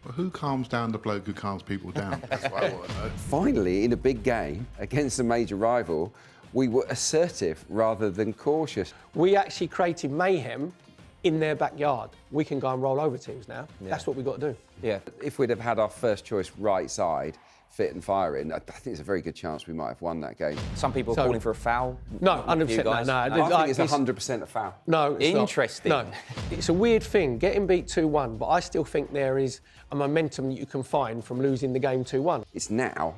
Well, who calms down the bloke who calms people down? That's what I want to know. Finally, in a big game against a major rival, we were assertive rather than cautious. We actually created mayhem in their backyard. We can go and roll over teams now. Yeah. That's what we've got to do. Yeah. If we'd have had our first choice right side fit and firing, I think there's a very good chance we might have won that game. Some people are calling for a foul. No, 100% no. I think it's 100% a foul. No, it's interesting. Not. No, it's a weird thing, getting beat 2-1, but I still think there is a momentum that you can find from losing the game 2-1. It's now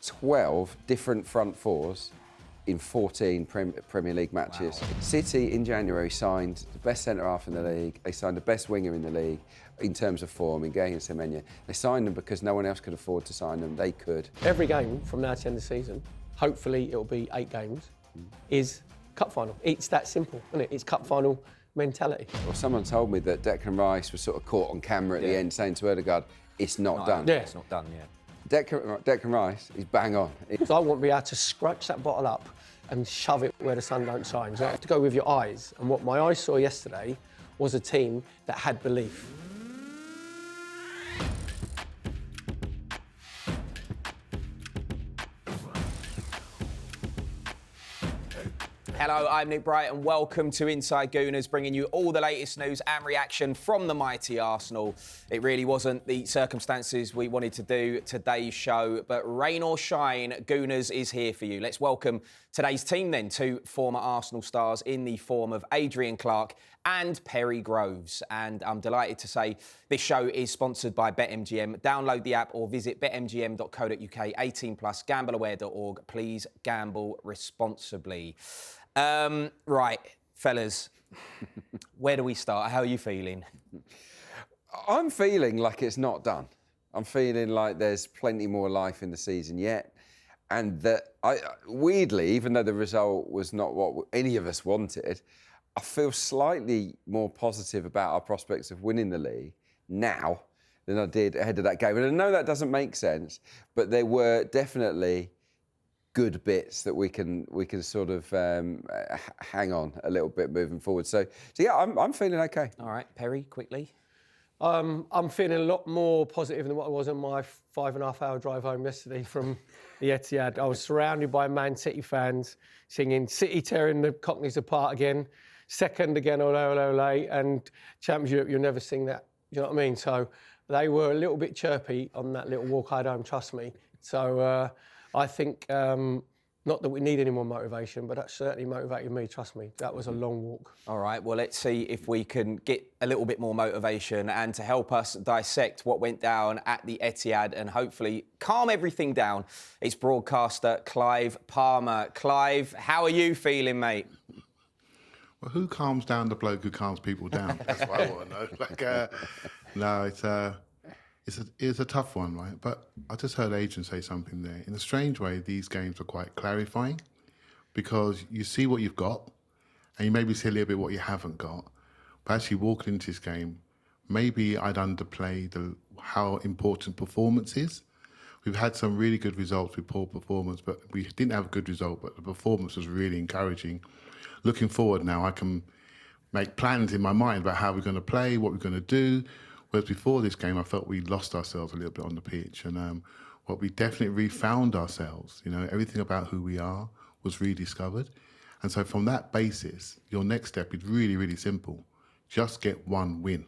12 different front fours in 14 Premier League matches. Wow. City in January signed the best centre-half in the league. They signed the best winger in the league in terms of form, in Gay and Semenya. They signed them because no one else could afford to sign them. They could. Every game from now to the end of the season, hopefully it'll be 8 games, is cup final. It's that simple, isn't it? It's cup final mentality. Well, someone told me that Declan Rice was sort of caught on camera at the end saying to Ødegaard, it's not done. Yeah. It's not done, yeah. Declan Rice is bang on. So I want to be able to scratch that bottle up and shove it where the sun don't shine. So you have to go with your eyes. And what my eyes saw yesterday was a team that had belief. Hello, I'm Nick Bright and welcome to Inside Gooners, bringing you all the latest news and reaction from the mighty Arsenal. It really wasn't the circumstances we wanted to do today's show, but rain or shine, Gooners is here for you. Let's welcome today's team then, 2 former Arsenal stars in the form of Adrian, Clarke and Perry Groves. And I'm delighted to say this show is sponsored by BetMGM. Download the app or visit betmgm.co.uk, 18+, gambleaware.org. Please gamble responsibly. Right, fellas, where do we start? How are you feeling? I'm feeling like it's not done. I'm feeling like there's plenty more life in the season yet. And that, weirdly, even though the result was not what any of us wanted, I feel slightly more positive about our prospects of winning the league now than I did ahead of that game. And I know that doesn't make sense, but there were definitely good bits that we can sort of hang on a little bit moving forward. So yeah, I'm feeling okay. All right, Perry, quickly. I'm feeling a lot more positive than what I was on my 5.5-hour drive home yesterday from the Etihad. I was surrounded by Man City fans singing City tearing the Cockneys apart again, second again, ole, ole, ole, and Champions Europe, you'll never sing that. You know what I mean? So they were a little bit chirpy on that little walk home, trust me. So I think, not that we need any more motivation, but that certainly motivated me, trust me. That was a long walk. All right, well, let's see if we can get a little bit more motivation, and to help us dissect what went down at the Etihad and hopefully calm everything down, it's broadcaster Clive Palmer. Clive, how are you feeling, mate? Well, who calms down the bloke who calms people down? That's what I want to know. No, it's a tough one, right? But I just heard Adrian say something there. In a strange way, these games are quite clarifying because you see what you've got and you maybe see a little bit what you haven't got. But actually walking into this game, maybe I'd underplay how important performance is. We've had some really good results with poor performance, but we didn't have a good result, but the performance was really encouraging. Looking forward now, I can make plans in my mind about how we're going to play, what we're going to do. Whereas before this game, I felt we lost ourselves a little bit on the pitch. And what we definitely refound ourselves, you know, everything about who we are was rediscovered. And so from that basis, your next step is really, really simple. Just get one win.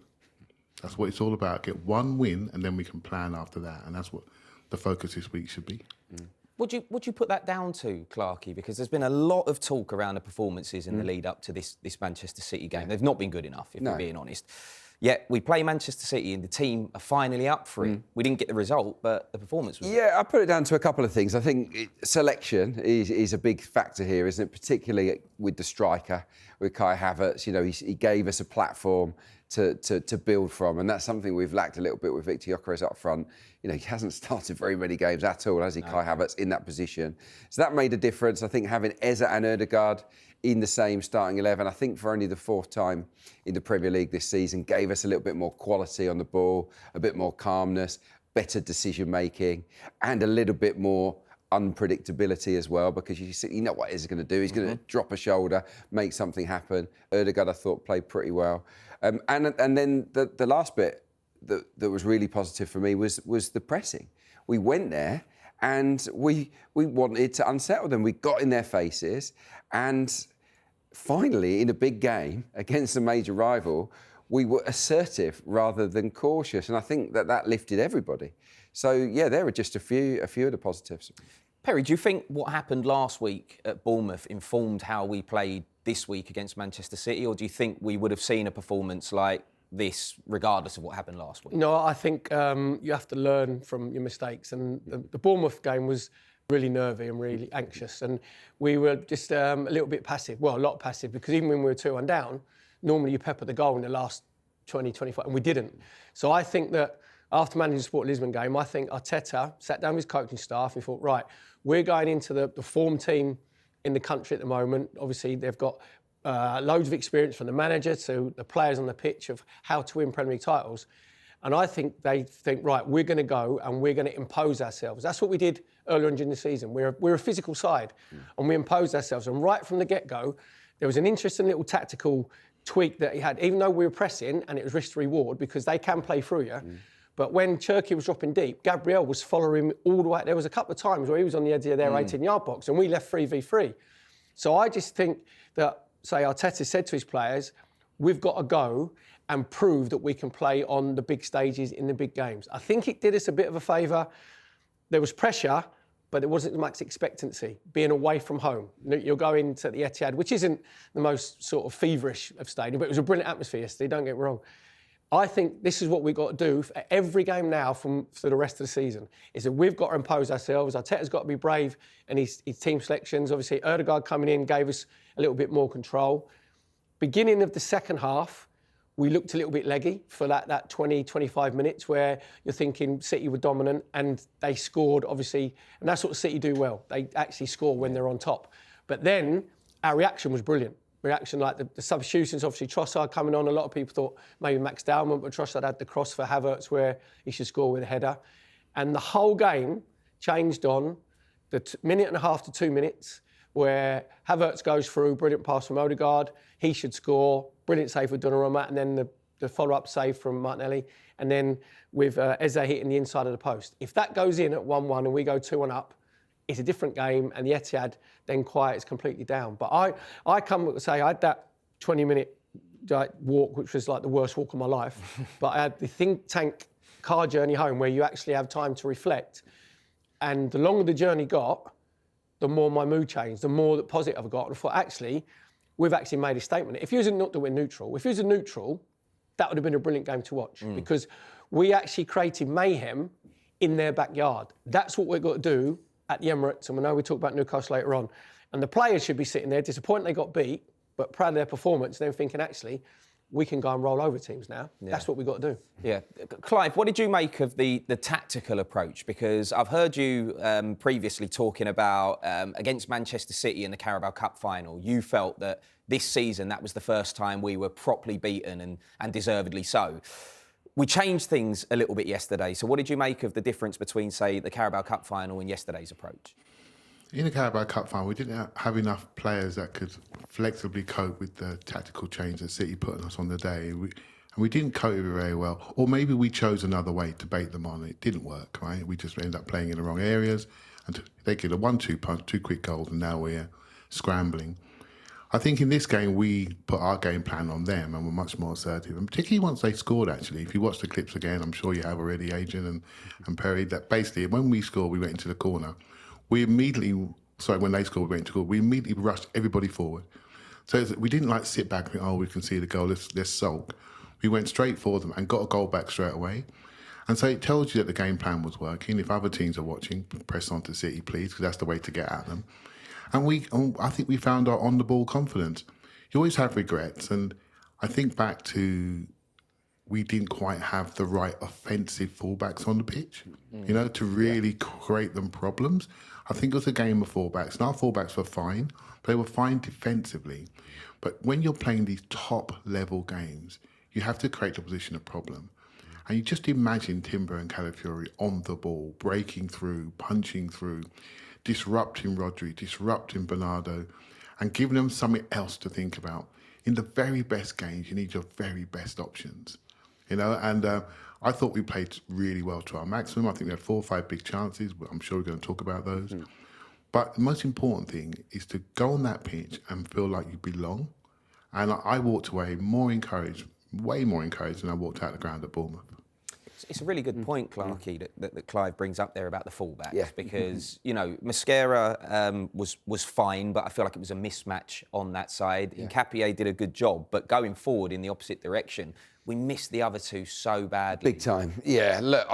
That's what it's all about. Get one win, and then we can plan after that. And that's what the focus this week should be. Mm. Would you put that down to, Clarke? Because there's been a lot of talk around the performances in the lead up to this Manchester City game. They've not been good enough, if we're being honest. Yet we play Manchester City and the team are finally up for it. We didn't get the result, but the performance was... Yeah, I put it down to a couple of things. I think selection is a big factor here, isn't it? Particularly with the striker, with Kai Havertz. You know, he gave us a platform to build from, and that's something we've lacked a little bit with Victor Gyökeres up front. You know, he hasn't started very many games at all, has he, Kai Havertz, in that position. So that made a difference. I think having Eze and Ødegaard in the same starting 11, I think for only the 4th time in the Premier League this season, gave us a little bit more quality on the ball, a bit more calmness, better decision-making, and a little bit more unpredictability as well, because you know what Eze is going to do. He's going to drop a shoulder, make something happen. Ødegaard, I thought, played pretty well. And then the last bit that was really positive for me was the pressing. We went there and we wanted to unsettle them. We got in their faces, and finally, in a big game against a major rival, we were assertive rather than cautious, and I think that lifted everybody. So yeah, there are just a few of the positives. Perry, do you think what happened last week at Bournemouth informed how we played this week against Manchester City, or do you think we would have seen a performance like this regardless of what happened last week? No, I think you have to learn from your mistakes. And the Bournemouth game was really nervy and really anxious. And we were just a little bit passive. Well, a lot passive, because even when we were 2-1 down, normally you pepper the goal in the last 20, 25, and we didn't. So I think that after managing the Sport Lisbon game, I think Arteta sat down with his coaching staff and thought, right, we're going into the form team in the country at the moment. Obviously, they've got loads of experience from the manager to the players on the pitch of how to win Premier League titles. And I think they think, right, we're going to go and we're going to impose ourselves. That's what we did earlier on during the season. We're a physical side, and we imposed ourselves. And right from the get-go, there was an interesting little tactical tweak that he had, even though we were pressing and it was risk to reward, because they can play through you. But when Cherki was dropping deep, Gabriel was following him all the way. There was a couple of times where he was on the edge of their 18-yard box and we left 3v3. So I just think that, say, Arteta said to his players, we've got to go and prove that we can play on the big stages in the big games. I think it did us a bit of a favour. There was pressure, but there wasn't much expectancy, being away from home. You're going to the Etihad, which isn't the most sort of feverish of stadium, but it was a brilliant atmosphere yesterday, don't get me wrong. I think this is what we've got to do for every game now for the rest of the season, is that we've got to impose ourselves. Arteta's got to be brave in his team selections. Obviously, Ødegaard coming in gave us a little bit more control. Beginning of the second half, we looked a little bit leggy for that 20, 25 minutes where you're thinking City were dominant and they scored, obviously, and that's what City do well. They actually score when they're on top. But then our reaction was brilliant. Reaction like the substitutions, obviously Trossard coming on. A lot of people thought maybe Max Dowman, but Trossard had the cross for Havertz where he should score with a header. And the whole game changed on the minute and a half to 2 minutes where Havertz goes through, brilliant pass from Ødegaard, he should score, brilliant save with Donnarumma, and then the follow-up save from Martinelli, and then with Eze hitting the inside of the post. If that goes in at 1-1 and we go 2-1 up, it's a different game, and the Etihad then quiets completely down. But I come to say I had that 20-minute walk, which was like the worst walk of my life. But I had the think tank car journey home where you actually have time to reflect. And the longer the journey got, the more my mood changed, the more the positive I got. And I thought, actually, we've actually made a statement. If you was not that we're neutral, if you was a neutral, that would have been a brilliant game to watch because we actually created mayhem in their backyard. That's what we've got to do at the Emirates, and we know we talk about Newcastle later on. And the players should be sitting there disappointed they got beat, but proud of their performance, and then thinking, actually, we can go and roll over teams now. Yeah. That's what we've got to do. Yeah. Clive, what did you make of the tactical approach? Because I've heard you previously talking about against Manchester City in the Carabao Cup final, you felt that this season that was the first time we were properly beaten and deservedly so. We changed things a little bit yesterday. So what did you make of the difference between, say, the Carabao Cup final and yesterday's approach? In the Carabao Cup final, we didn't have enough players that could flexibly cope with the tactical change that City put on us on the day. We didn't cope with it very well. Or maybe we chose another way to bait them on. It didn't work, right? We just ended up playing in the wrong areas. And they get a 1-2 punch, 2 quick goals, and now we're scrambling. I think in this game, we put our game plan on them and we're much more assertive. And particularly once they scored, actually. If you watch the clips again, I'm sure you have already, Adrian and Perry, that basically when we scored, we went into the corner. When they scored, we went into the corner. We immediately rushed everybody forward. So we didn't sit back and think, oh, we can see the goal, let's sulk. We went straight for them and got a goal back straight away. And so it tells you that the game plan was working. If other teams are watching, press on to City, please, because that's the way to get at them. And I think we found our on-the-ball confidence. You always have regrets, and I think back to we didn't quite have the right offensive fullbacks on the pitch, to really create them problems. I think it was a game of fullbacks, and our fullbacks were fine. They were fine defensively. But when you're playing these top-level games, you have to create the position of problem. And you just imagine Timber and Calafiori on the ball, breaking through, punching through, disrupting Rodri, disrupting Bernardo, and giving them something else to think about. In the very best games, you need your very best options, and I thought we played really well to our maximum. I think we had 4 or 5 big chances. But I'm sure we're going to talk about those. But the most important thing is to go on that pitch and feel like you belong. And I walked away more encouraged, way more encouraged than I walked out the ground at Bournemouth. It's a really good point, Clarke, that Clive brings up there about the fullbacks because, you know, Mosquera was fine, but I feel like it was a mismatch on that side. Nkapie did a good job, but going forward in the opposite direction, we missed the other two so badly. Big time. Yeah, look,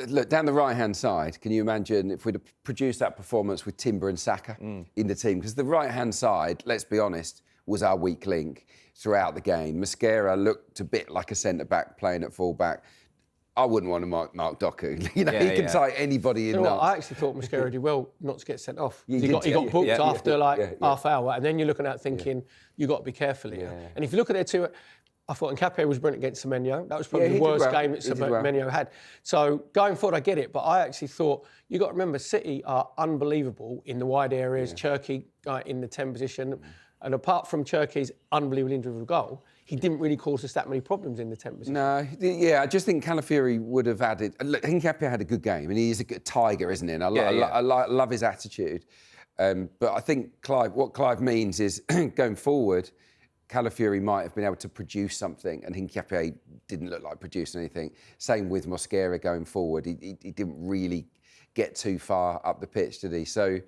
look, down the right-hand side, can you imagine if we'd have produced that performance with Timber and Saka in the team? Because the right-hand side, let's be honest, was our weak link throughout the game. Mosquera looked a bit like a centre-back playing at full-back. I wouldn't want to mark Doku. You know, he can tie anybody in. You know what, knots. I actually thought Mosquera did well not to get sent off. You He did, got booked after half hour, and then you're looking at thinking you got to be careful here. And if you look at their two, I thought Nkapie was brilliant against Semenyo. That was probably the worst game that Semenyo had. So going forward, I get it, but I actually thought you got to remember City are unbelievable in the wide areas. Cherki in the 10 position, and apart from Cherki's unbelievable individual goal, he didn't really cause us that many problems in the 10 position. No, I just think Calafiori would have added. Look, Nkapie had a good game, and he's a good tiger, isn't he? And I love his attitude. But I think what Clive means is going forward, Calafiori might have been able to produce something, and Nkapie didn't look like producing anything. Same with Mosquera going forward. He didn't really get too far up the pitch, did he? So.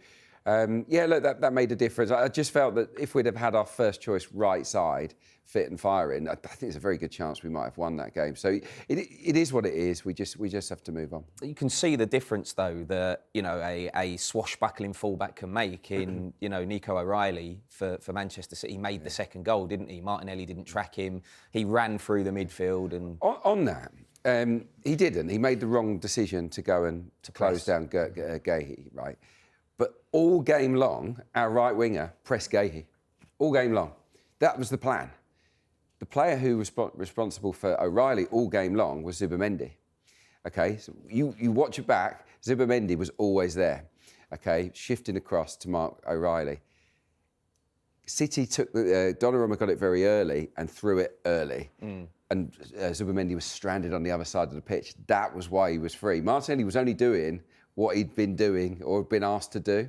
Look, that made a difference. I just felt that if we'd have had our first choice right side fit and firing, I think there's a very good chance we might have won that game. So it is what it is. We just have to move on. You can see the difference, though, that a swashbuckling fullback can make in Nico O'Reilly for Manchester City. He made the second goal, didn't he? Martinelli didn't track him. He ran through the midfield and on that. He didn't. He made the wrong decision to go and to close down Guehi, right? But all game long, our right winger pressed Guehi. All game long. That was the plan. The player who was responsible for O'Reilly all game long was Zubimendi. Okay, so you watch it back, Zubimendi was always there. Okay, shifting across to mark O'Reilly. City took Donnarumma got it very early and threw it early. And Zubimendi was stranded on the other side of the pitch. That was why he was free. Martinelli was only doing what he'd been doing or been asked to do.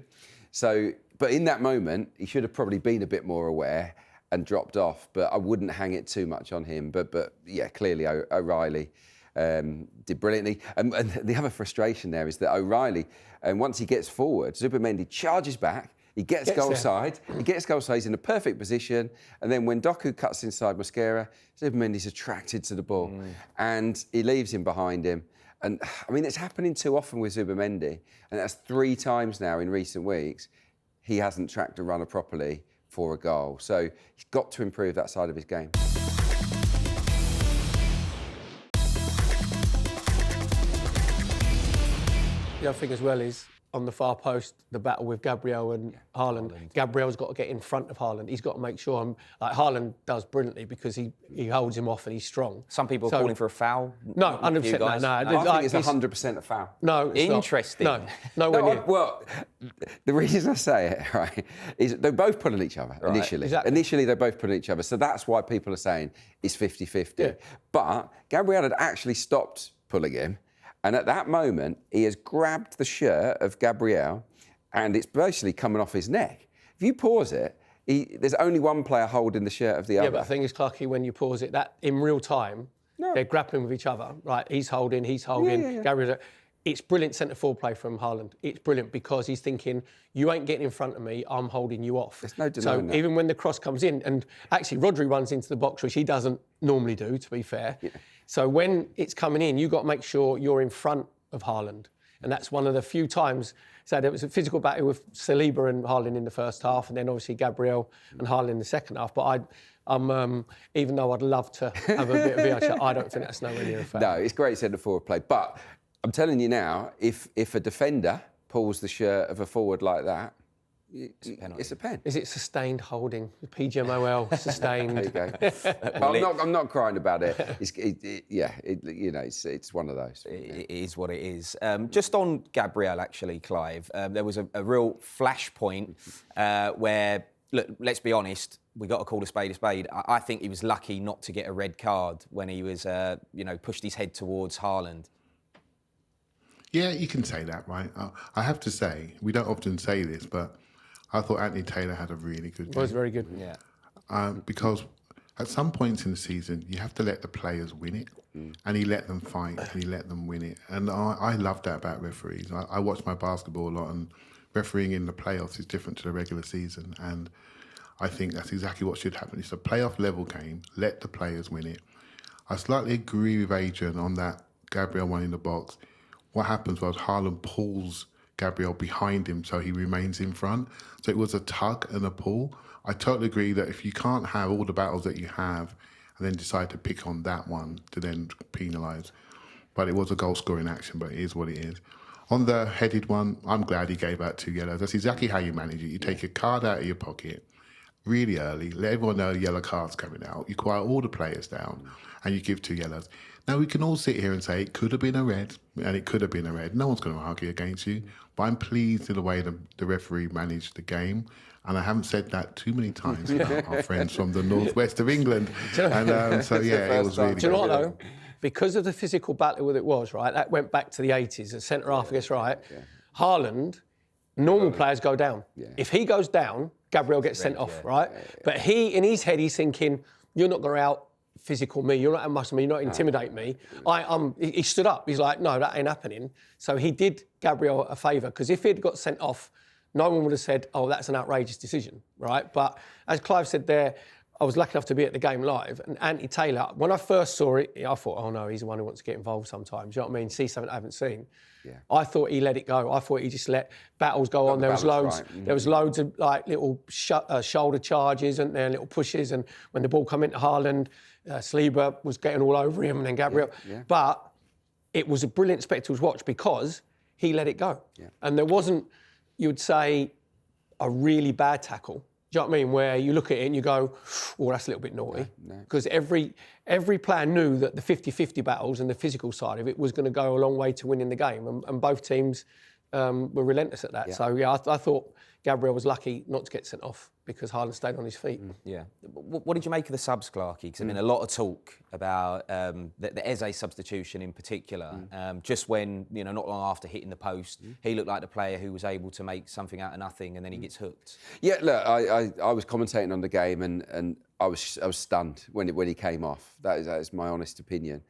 So, but in that moment, he should have probably been a bit more aware and dropped off, but I wouldn't hang it too much on him. But yeah, clearly O'Reilly did brilliantly. And the other frustration there is that O'Reilly, once he gets forward, Zubimendi charges back, he gets goal side, he's in a perfect position, and then when Doku cuts inside Mosquera, Zubimendi's attracted to the ball, and he leaves him behind him. And I mean, it's happening too often with Zubimendi, and that's 3 times now in recent weeks. He hasn't tracked a runner properly for a goal. So he's got to improve that side of his game. The other thing as well is, on the far post, the battle with Gabriel and Haaland. Gabriel's got to get in front of Haaland. He's got to make sure, Haaland does brilliantly because he holds him off and he's strong. Some people are calling for a foul. No, 100% no. I think it's 100% a foul. No, it's interesting. Not. No, nowhere near. Well, the reason I say it, right, is they're both pulling each other initially. Exactly. Initially, they're both pulling each other. So that's why people are saying it's 50-50. Yeah. But Gabriel had actually stopped pulling him. And at that moment, he has grabbed the shirt of Gabriel and it's basically coming off his neck. If you pause it, there's only one player holding the shirt of the other. Yeah, but the thing is, Clarke, when you pause it, that in real time, they're grappling with each other. Right, he's holding, Gabriel. It's brilliant centre-forward play from Haaland. It's brilliant because he's thinking, you ain't getting in front of me, I'm holding you off. There's no denying that. Even when the cross comes in, and actually Rodri runs into the box, which he doesn't normally do, to be fair. Yeah. So when it's coming in, you've got to make sure you're in front of Haaland. And that's one of the few times. So there was a physical battle with Saliba and Haaland in the first half, and then obviously Gabriel and Haaland in the second half. But I'm even though I'd love to have a bit of VAR, I don't think that's nowhere near a fair. No, it's great centre-forward play. But I'm telling you now, if a defender pulls the shirt of a forward like that, it's a pen. Is it sustained holding? PGMOL, sustained. There you go. I'm not crying about it. It's one of those. It is what it is. Just on Gabriel, actually, Clive, there was a real flashpoint where look, let's be honest, we got to call a spade a spade. I think he was lucky not to get a red card when he was, pushed his head towards Haaland. Yeah, you can say that, right? I have to say, we don't often say this, but I thought Anthony Taylor had a really good game. Was very good. Yeah. Because at some points in the season, you have to let the players win it. And he let them fight and he let them win it. And I love that about referees. I watch my basketball a lot, and refereeing in the playoffs is different to the regular season. And I think that's exactly what should happen. It's a playoff level game. Let the players win it. I slightly agree with Adrian on that Gabriel one in the box. What happens was Haaland pulls Gabriel behind him so he remains in front. So it was a tug and a pull. I totally agree that if you can't have all the battles that you have and then decide to pick on that one to then penalise. But it was a goal-scoring action, but it is what it is. On the headed one, I'm glad he gave out 2 yellows. That's exactly how you manage it. You take a card out of your pocket really early, let everyone know the yellow card's coming out, you quiet all the players down, and you give 2 yellows. Now, we can all sit here and say it could have been a red, and it could have been a red. No one's going to argue against you, but I'm pleased with the way the referee managed the game. And I haven't said that too many times about our friends from the northwest of England. And it was really good. Do you know what, though? Because of the physical battle that it was, right, that went back to the 80s, the centre-half against right. Haaland, normal players go down. Yeah. If he goes down, Gabriel gets sent off, right? But he, in his head, he's thinking, you're not going to out physical me, you're not muscle me, you're not intimidate me. He stood up. He's like, no, that ain't happening. So he did Gabriel a favour, because if he'd got sent off, no one would have said, oh, that's an outrageous decision, right? But as Clive said there, I was lucky enough to be at the game live, and Anthony Taylor, when I first saw it, I thought, oh no, he's the one who wants to get involved sometimes. You know what I mean? See something I haven't seen. Yeah. I thought he let it go. I thought he just let battles go on. There was loads. Right. There was loads of like little shoulder charges and then little pushes. And when the ball come into Haaland, Saliba was getting all over him, and then Gabriel. Yeah. But it was a brilliant spectacle to watch because he let it go. Yeah. And there wasn't, you would say, a really bad tackle. Do you know what I mean? Where you look at it and you go, oh, that's a little bit naughty. Because every player knew that the 50-50 battles and the physical side of it was going to go a long way to winning the game. And both teams were relentless at that. Yeah. So, yeah, I thought Gabriel was lucky not to get sent off because Haaland stayed on his feet. Yeah. What did you make of the subs, Clarke? Because I mean, a lot of talk about the Eze substitution in particular. Just when, not long after hitting the post, he looked like the player who was able to make something out of nothing, and then he gets hooked. Yeah, look, I was commentating on the game, and I was stunned when he came off. That is my honest opinion.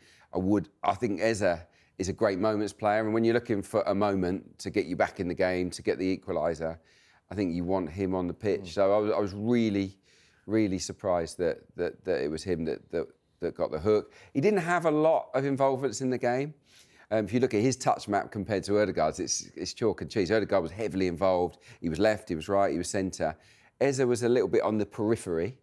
I think Eze is a great moments player, and when you're looking for a moment to get you back in the game, to get the equaliser, I think you want him on the pitch. So I was really, really surprised that it was him that got the hook. He didn't have a lot of involvements in the game. If you look at his touch map compared to Ødegaard's, it's chalk and cheese. Ødegaard was heavily involved. He was left, he was right, he was centre. Eze was a little bit on the periphery,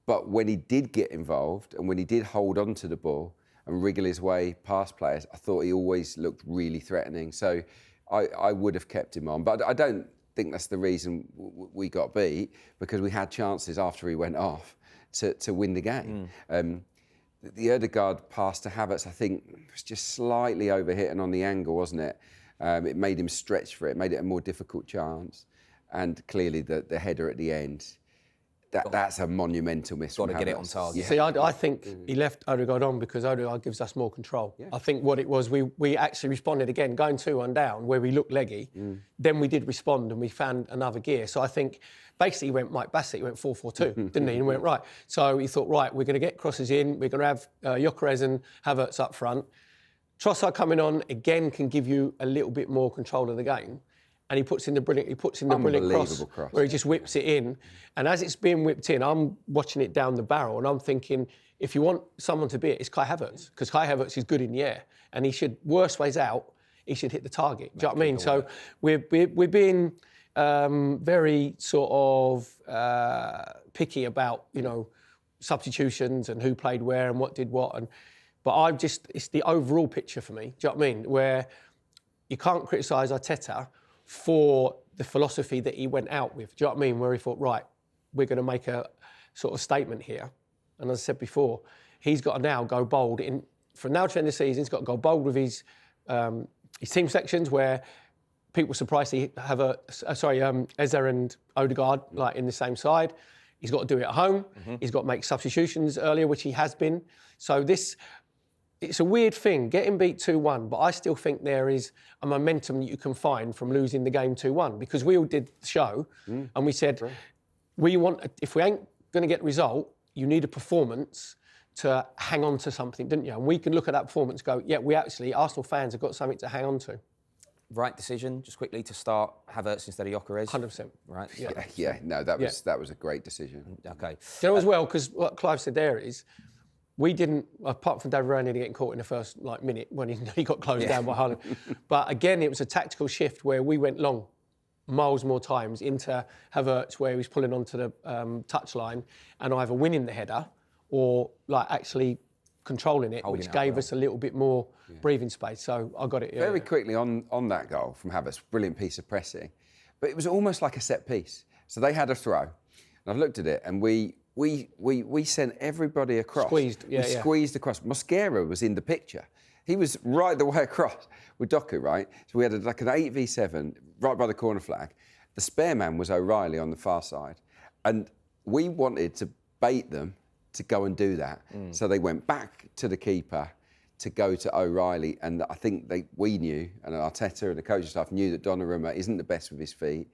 but when he did get involved and when he did hold on to the ball and wriggle his way past players, I thought he always looked really threatening. So I would have kept him on. But I don't think that's the reason we got beat, because we had chances after he went off to win the game. The Ødegaard pass to Havertz, I think, was just slightly overhitting on the angle, wasn't it? It made him stretch for it, made it a more difficult chance. And clearly the header at the end, that's a monumental miss. Got to get it on target. Yeah. See, I think he left Ødegaard on because Ødegaard gives us more control. Yeah. I think what it was, we actually responded again, going 2-1 down, where we looked leggy. Then we did respond and we found another gear. So I think basically he went Mike Bassett, he went 4-4-2, didn't he? And went right. So he thought, right, we're going to get crosses in, we're going to have Gyökeres and Havertz up front. Trossard coming on again can give you a little bit more control of the game. And he puts in the brilliant cross where he just whips it in. And as it's being whipped in, I'm watching it down the barrel and I'm thinking, if you want someone to beat it, it's Kai Havertz, because Kai Havertz is good in the air and he should, worst ways out, he should hit the target. Do you know what I mean? So we're being very sort of picky about, substitutions and who played where and what did what. But it's the overall picture for me. Do you know what I mean? Where you can't criticise Arteta for the philosophy that he went out with. Do you know what I mean? Where he thought, right, we're going to make a sort of statement here. And as I said before, he's got to now go bold. From now to the end of the season, he's got to go bold with his team sections where people were surprised to have Eze and Odegaard like in the same side. He's got to do it at home. He's got to make substitutions earlier, which he has been. So it's a weird thing, getting beat 2-1, but I still think there is a momentum that you can find from losing the game 2-1, because we all did the show and we said, if we ain't going to get the result, you need a performance to hang on to something, didn't you? And we can look at that performance and go, yeah, Arsenal fans have got something to hang on to. Right decision, just quickly, to start Havertz instead of Gyökeres? 100%. Right? No, that was a great decision. Okay. Do you know as well, because what Clive said there is, we didn't, apart from David Raya nearly getting caught in the first minute when he got closed down by Haaland. But again, it was a tactical shift where we went long, miles more times, into Havertz, where he was pulling onto the touchline and either winning the header or actually controlling it, which gave us a little bit more breathing space. So I got it. Very quickly on that goal from Havertz, brilliant piece of pressing, but it was almost like a set piece. So they had a throw, and I've looked at it, and we sent everybody across. Squeezed, squeezed across. Mosquera was in the picture. He was right the way across with Doku, right? So we had an 8v7 right by the corner flag. The spare man was O'Reilly on the far side, and we wanted to bait them to go and do that. So they went back to the keeper to go to O'Reilly, and I think we knew, and Arteta and the coaching staff knew, that Donnarumma isn't the best with his feet.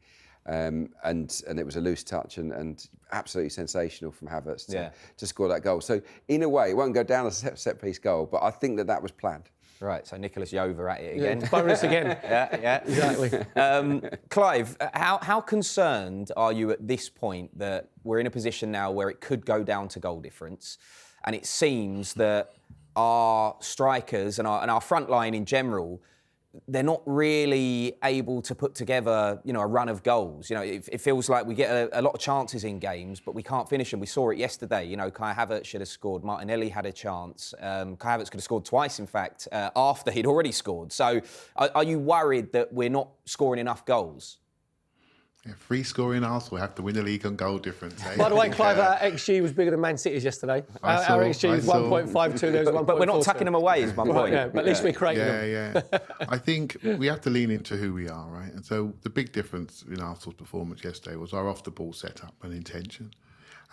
And it was a loose touch and absolutely sensational from Havertz to score that goal. So in a way, it won't go down as a set-piece goal, but I think that was planned. Right, so Nicholas Yeover at it again. Bonus again. Yeah, Exactly. Clive, how concerned are you at this point that we're in a position now where it could go down to goal difference, and it seems that our strikers and our front line in general, they're not really able to put together, a run of goals. It feels like we get a lot of chances in games, but we can't finish them. We saw it yesterday. Kai Havertz should have scored. Martinelli had a chance. Kai Havertz could have scored twice, in fact, after he'd already scored. So are you worried that we're not scoring enough goals? Yeah, free scoring Arsenal have to win the league on goal difference. By the way, Clive, our XG was bigger than Man City's yesterday. Our XG was 1.52, theirs 1.42. But we're not tucking them away, is my point. Yeah, but at least we're creating them. Yeah. I think we have to lean into who we are, right? And so the big difference in Arsenal's performance yesterday was our off-the-ball setup and intention.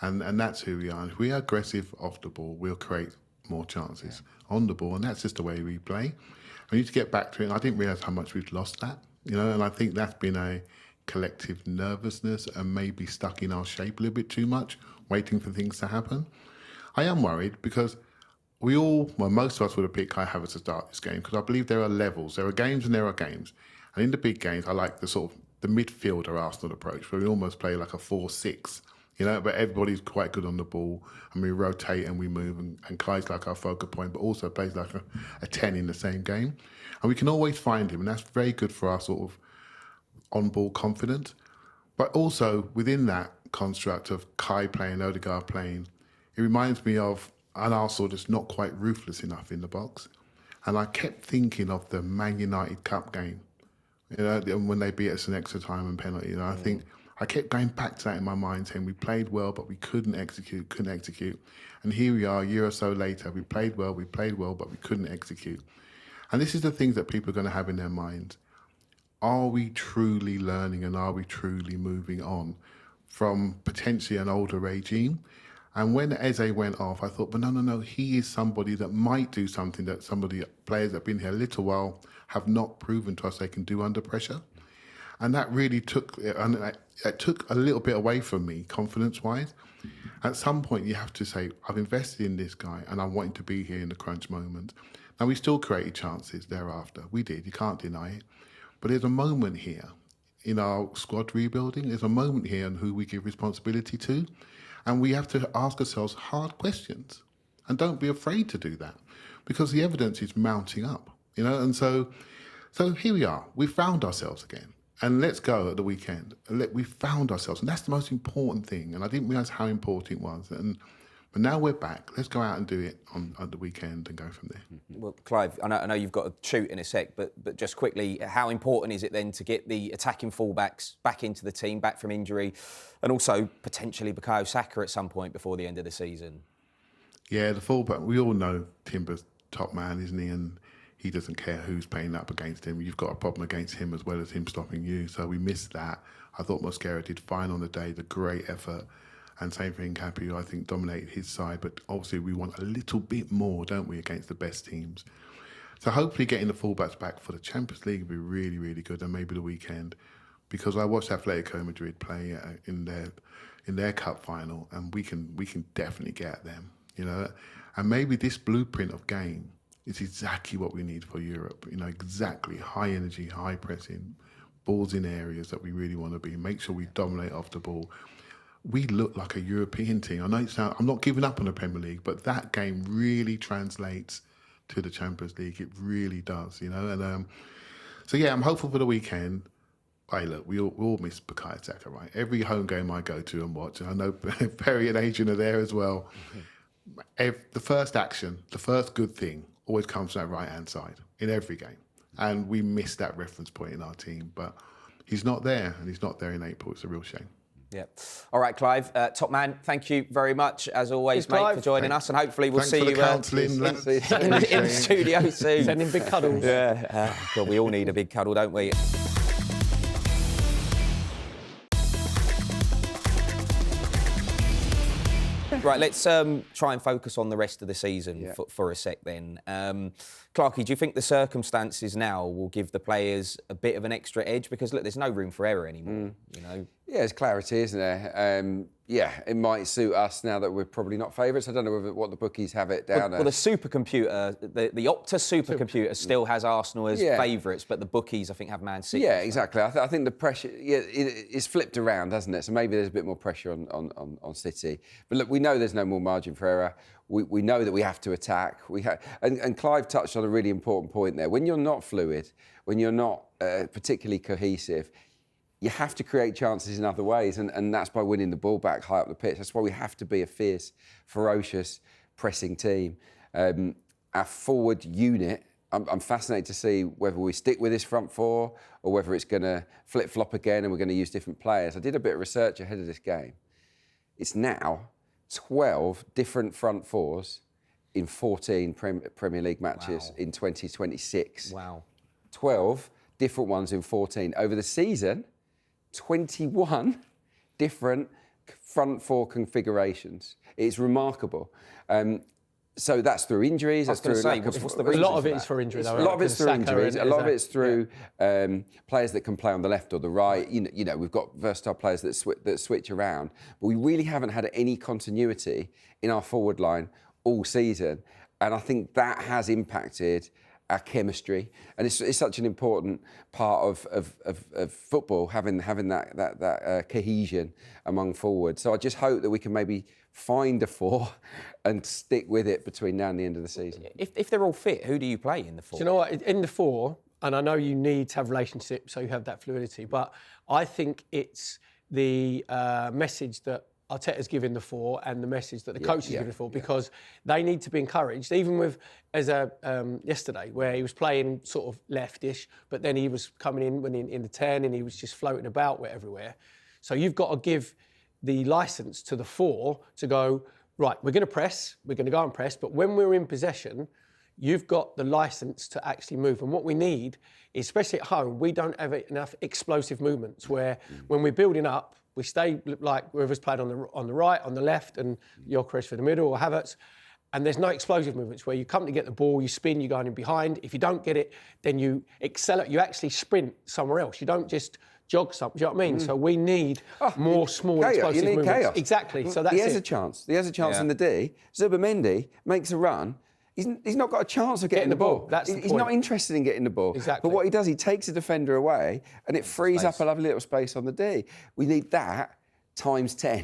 And that's who we are. And if we are aggressive off the ball, we'll create more chances on the ball. And that's just the way we play. I need to get back to it. And I didn't realise how much we'd lost that, and I think that's been a collective nervousness and maybe stuck in our shape a little bit too much, waiting for things to happen. I am worried because most of us would have picked Kai Havertz to start this game, because I believe there are levels. There are games and there are games. And in the big games, I like the midfielder Arsenal approach, where we almost play like a 4-6, but everybody's quite good on the ball, and we rotate and we move, and Kai's like our focal point, but also plays like a 10 in the same game. And we can always find him, and that's very good for our on-ball confidence. But also within that construct of Kai playing, Odegaard playing, it reminds me of an Arsenal just not quite ruthless enough in the box. And I kept thinking of the Man United Cup game, when they beat us in extra time and penalty. I think I kept going back to that in my mind, saying we played well, but we couldn't execute. And here we are a year or so later, we played well, but we couldn't execute. And this is the things that people are going to have in their minds. Are we truly learning, and are we truly moving on from potentially an older regime? And when Eze went off, I thought, but no, he is somebody that might do something that some of the players that have been here a little while have not proven to us they can do under pressure. And that really took a little bit away from me, confidence-wise. At some point, you have to say, I've invested in this guy and I want him to be here in the crunch moment. Now, we still created chances thereafter. We did, you can't deny it. But there's a moment here in our squad rebuilding. There's a moment here on who we give responsibility to. And we have to ask ourselves hard questions. And don't be afraid to do that, because the evidence is mounting up, And so here we are. We found ourselves again. And let's go at the weekend. We found ourselves. And that's the most important thing. And I didn't realise how important it was. But now we're back. Let's go out and do it on the weekend and go from there. Well, Clive, I know you've got to shoot in a sec, but just quickly, how important is it then to get the attacking fullbacks back into the team, back from injury, and also potentially Bukayo Saka at some point before the end of the season? Yeah, the fullback, we all know Timber's top man, isn't he? And he doesn't care who's playing up against him. You've got a problem against him as well as him stopping you. So we missed that. I thought Mosquera did fine on the day, the great effort. And same for Hincapié, who I think dominated his side. But obviously we want a little bit more, don't we, against the best teams. So hopefully getting the fullbacks back for the Champions League would be really, really good, and maybe the weekend. Because I watched Atletico Madrid play in their cup final, and we can definitely get at them, you know. And maybe this blueprint of game is exactly what we need for Europe. You know, exactly high energy, high pressing, balls in areas that we really want to be. Make sure we dominate off the ball. We look like a European team. I know I'm not giving up on the Premier League, but that game really translates to the Champions League. It really does, you know. And so yeah, I'm hopeful for the weekend. Hey, look, we all miss Bukayo Saka, right? Every home game I go to and watch, and I know Perry and Adrian are there as well. The first action, the first good thing, always comes from that right-hand side in every game. And we miss that reference point in our team. But he's not there, and he's not there in April. It's a real shame. Yeah. All right, Clive, top man, thank you very much, as always, mate, Clive. for joining us. And hopefully we'll see you in in studio soon. Sending big cuddles. Yeah. God, we all need a big cuddle, don't we? Right, let's try and focus on the rest of the season for a sec then. Clarke, do you think the circumstances now will give the players a bit of an extra edge? Because, look, there's no room for error anymore, you know? Yeah, there's clarity, isn't there? It might suit us now that we're probably not favourites. I don't know what the bookies have it down Well, the supercomputer, the Opta supercomputer still has Arsenal as favourites, but the bookies, I think, have Man City. Yeah, exactly. I think the pressure, it's flipped around, hasn't it? So maybe there's a bit more pressure on City. But look, we know there's no more margin for error. We know that we have to attack. And Clive touched on a really important point there. When you're not fluid, when you're not particularly cohesive, you have to create chances in other ways, and that's by winning the ball back high up the pitch. That's why we have to be a fierce, ferocious, pressing team. Our forward unit, I'm fascinated to see whether we stick with this front four or whether it's going to flip-flop again and we're going to use different players. I did a bit of research ahead of this game. It's now 12 different front fours in 14 Premier League matches in 2026. Wow. 12 different ones in 14. Over the season, 21 different front four configurations. It's remarkable. So that's through injuries. That's through what's the reason? A lot of it is for injury, though. A lot of it's through injuries. A lot of it's through players that can play on the left or the right. You know, we've got versatile players that switch around, but we really haven't had any continuity in our forward line all season, and I think that has impacted our chemistry, and it's such an important part of football, having that cohesion among forwards. So I just hope that we can maybe find a four and stick with it between now and the end of the season. If they're all fit, who do you play in the four? Do you know what? In the four, and I know you need to have relationships so you have that fluidity, but I think it's the message that Arteta's giving the four and the message that the coach is giving the four, because they need to be encouraged, even with yesterday where he was playing sort of leftish, but then he was coming in when in the 10 and he was just floating about everywhere. So you've got to give the licence to the four to go, right, we're going to press, we're going to go and press, but when we're in possession, you've got the licence to actually move. And what we need, especially at home, we don't have enough explosive movements where when we're building up, we stay like whoever's played on the right, on the left, and Gyökeres for the middle, or Havertz. And there's no explosive movements where you come to get the ball, you spin, you're going in behind. If you don't get it, then you accelerate, you actually sprint somewhere else. You don't just jog something, do you know what I mean? So we need more small explosive movements. Chaos. Exactly, so that's He has a chance. He has a chance in the D. Zubimendi makes a run. He's not got a chance of getting the ball. He's not interested in getting the ball. Exactly. But what he does, he takes a defender away and it frees up a lovely little space on the D. We need that times 10,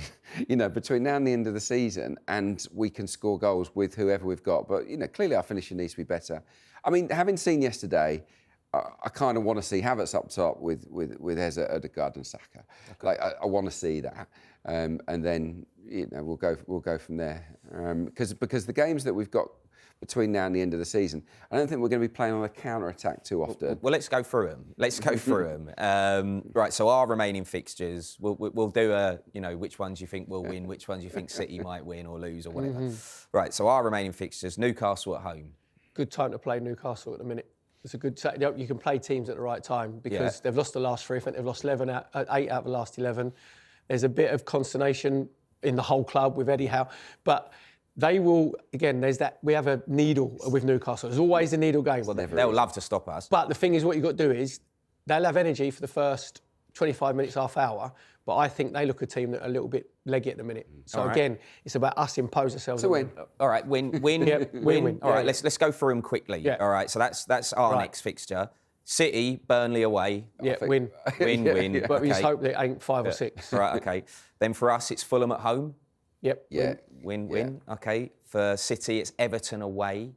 between now and the end of the season, and we can score goals with whoever we've got. But, clearly our finishing needs to be better. I mean, having seen yesterday, I kind of want to see Havertz up top with Eze, Ødegaard and Saka. Okay. Like, I want to see that. And then, we'll go from there. Because the games that we've got between now and the end of the season, I don't think we're going to be playing on a counter-attack too often. Well, let's go through them. Right, so our remaining fixtures, we'll do which ones you think will win, which ones you think City might win or lose or whatever. Right, so our remaining fixtures, Newcastle at home. good time to play Newcastle at the minute. It's a good. You can play teams at the right time because they've lost the last 3. I think they've lost 8 out of the last 11. There's a bit of consternation in the whole club with Eddie Howe, but they will. Again, there's that. We have a needle with Newcastle. There's always a needle game. Well, they'll love to stop us. But the thing is, what you've got to do is they'll have energy for the first 25 minutes, half hour. But I think they look a team that are a little bit leggy at the minute. So again, it's about us impose ourselves. It's a win. All right, win. Win. All right, let's go through them quickly. Yeah. All right, so that's our next fixture. City, Burnley away. Yeah, win. Win. But we just Okay. hope that it ain't 5 or 6. Right, okay. Then for us, it's Fulham at home. Yep. Yeah. Win. Okay. For City, it's Everton away.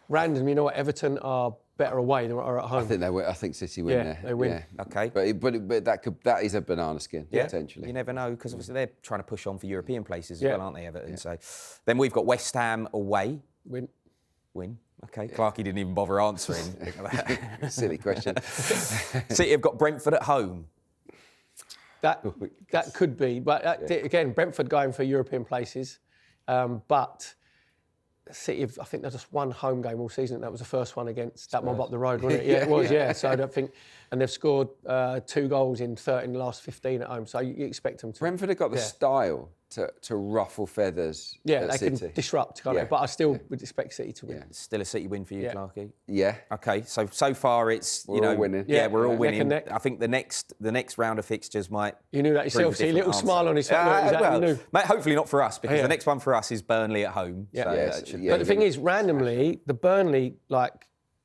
Random, you know what? Everton are better away than are at home. I think they win. I think City win there. they win. Yeah. Okay. But that is a banana skin potentially. You never know because obviously they're trying to push on for European places as Yeah. well, aren't they, Everton? So then we've got West Ham away. Win. Okay. Clarke didn't even bother answering. Silly question. City have got Brentford at home. That could be, but again, Brentford going for European places, but City, I think there's just one home game all season. That was the first one against that mob up the road, wasn't it? Yeah, it was. Yeah. So I don't think, and they've scored 2 goals in the last 15 at home. So you expect them to. Brentford have got the style to ruffle feathers. Yeah, at they City. can disrupt, can't they? But I still would expect City to win. Still a City win for you, Yeah. Clarke? Yeah. Okay, so far it's We're all winning. Yeah, we're all Neck winning. and neck. I think the next round of fixtures might. You knew that prove yourself. See a little different smile answer. on his face. Is that well, you knew? mate, hopefully not for us because Yeah. the next one for us is Burnley at home. Yeah. So Yes, that should yeah. But the thing is, randomly, the Burnley,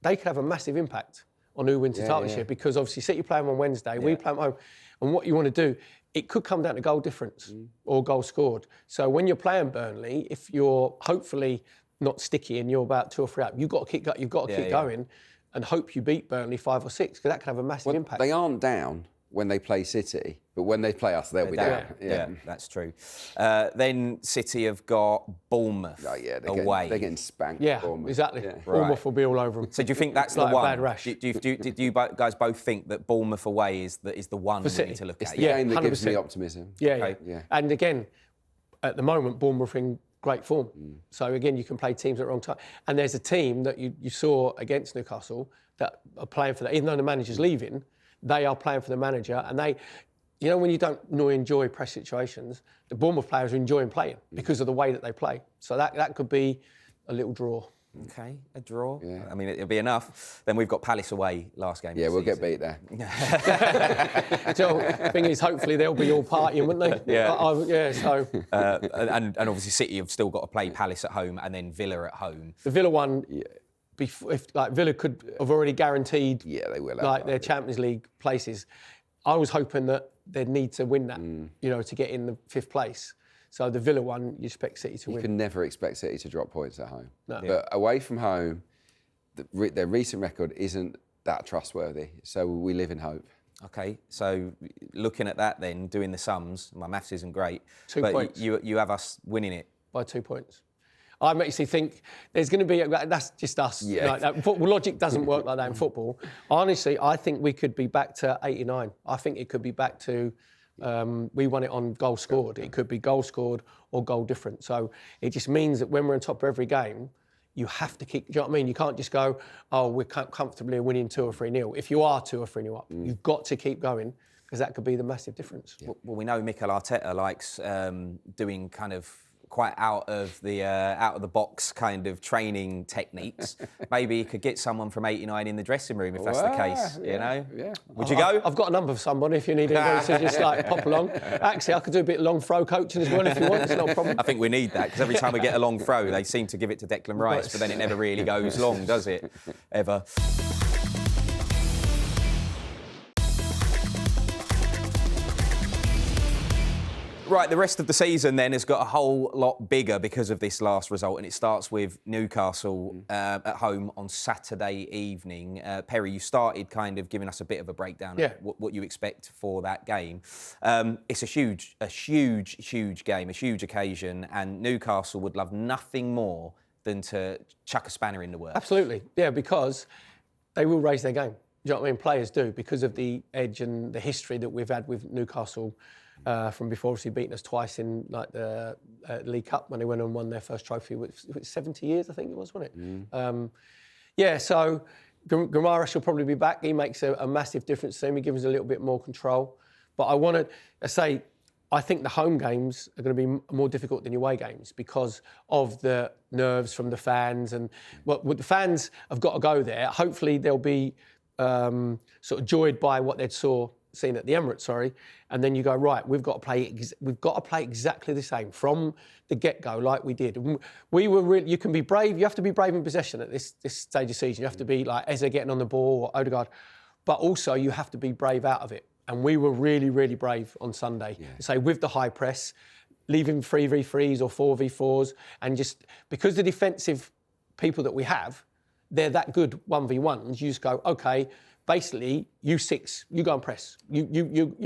they could have a massive impact on who wins the title this year because obviously City play them on Wednesday, we play them home. And what you want to do, it could come down to goal difference or goal scored. So when you're playing Burnley, if you're hopefully not sticky and you're about 2 or 3 up, you've got to keep going and hope you beat Burnley 5 or 6 because that could have a massive impact. They aren't down when they play City, but when they play us, they'll be down. Yeah, that's true. Then City have got Bournemouth away. They're getting spanked. Yeah, Bournemouth. exactly. Yeah. Bournemouth will be all over them. So do you think that's the Like a one? bad rash. Do you guys both think that Bournemouth away is the one we City. need to look It's at? the game that gives 100%. me optimism. Yeah. And again, at the moment, Bournemouth are in great form. So again, you can play teams at the wrong time. And there's a team that you saw against Newcastle that are playing for that. Even though the manager's leaving, they are playing for the manager. And they, when you don't enjoy press situations, the Bournemouth players are enjoying playing because of the way that they play. So that could be a little draw. Okay, a draw. Yeah. I mean, it'll be enough. Then we've got Palace away last game. Yeah, of the we'll get season. beat there. So the thing is, hopefully they'll be all partying, wouldn't they? Yeah. So And obviously City have still got to play Palace at home and then Villa at home. the Villa one, if Villa could have already guaranteed Yeah, they will have their Champions League places, I was hoping that they'd need to win that, to get in the 5th place. So the Villa one, you expect City to You win. can never expect City to drop points at home. No. But away from home, their recent record isn't that trustworthy. So we live in hope. Okay, so looking at that then, doing the sums, my maths isn't great, 2 but points. you have us winning it. By 2 points. I actually think there's going to be, that's just us. Yeah. Football logic doesn't work like that in football. Honestly, I think we could be back to 89. I think it could be back to, we won it on goal scored. It could be goal scored or goal different. So it just means that when we're on top of every game, you have to keep, do you know what I mean? You can't just go, we're comfortably winning 2 or 3-0. If you are 2 or 3-0 up, you've got to keep going because that could be the massive difference. Well, we know Mikel Arteta likes doing kind of quite out of the box kind of training techniques. Maybe he could get someone from 89 in the dressing room if that's the case. Yeah. Would you go? I've got a number for somebody if you need anybody to just pop along. Actually, I could do a bit of long throw coaching as well if you want. It's not a problem. I think we need that because every time we get a long throw, they seem to give it to Declan Rice, but then it never really goes long, does it? Ever. Right, the rest of the season then has got a whole lot bigger because of this last result, and it starts with Newcastle at home on Saturday evening. Perry, you started kind of giving us a bit of a breakdown of what you expect for that game. It's a huge game, a huge occasion, and Newcastle would love nothing more than to chuck a spanner in the works. Absolutely, yeah, because they will raise their game. Do you know what I mean? Players do because of the edge and the history that we've had with Newcastle. from before, obviously beating us twice in like the League Cup when they went and won their first trophy. With 70 years, I think it was, wasn't it? So Guimaraes will probably be back. He makes a massive difference to him. He gives us a little bit more control. But I think the home games are going to be more difficult than the away games because of the nerves from the fans. And what the fans have got to go there. Hopefully they'll be sort of joyed by what they'd seen at the Emirates, and then you go, right, we've got to play exactly the same from the get-go like we did. We were really, you can be brave, you have to be brave in possession at this stage of season. You have to be like Eze getting on the ball or Odegaard, but also you have to be brave out of it. And we were really, really brave on Sunday. Say with the high press, leaving 3v3s or 4v4s, and just because the defensive people that we have, they're that good 1v1s. You just go, okay, basically you six, you go and press, you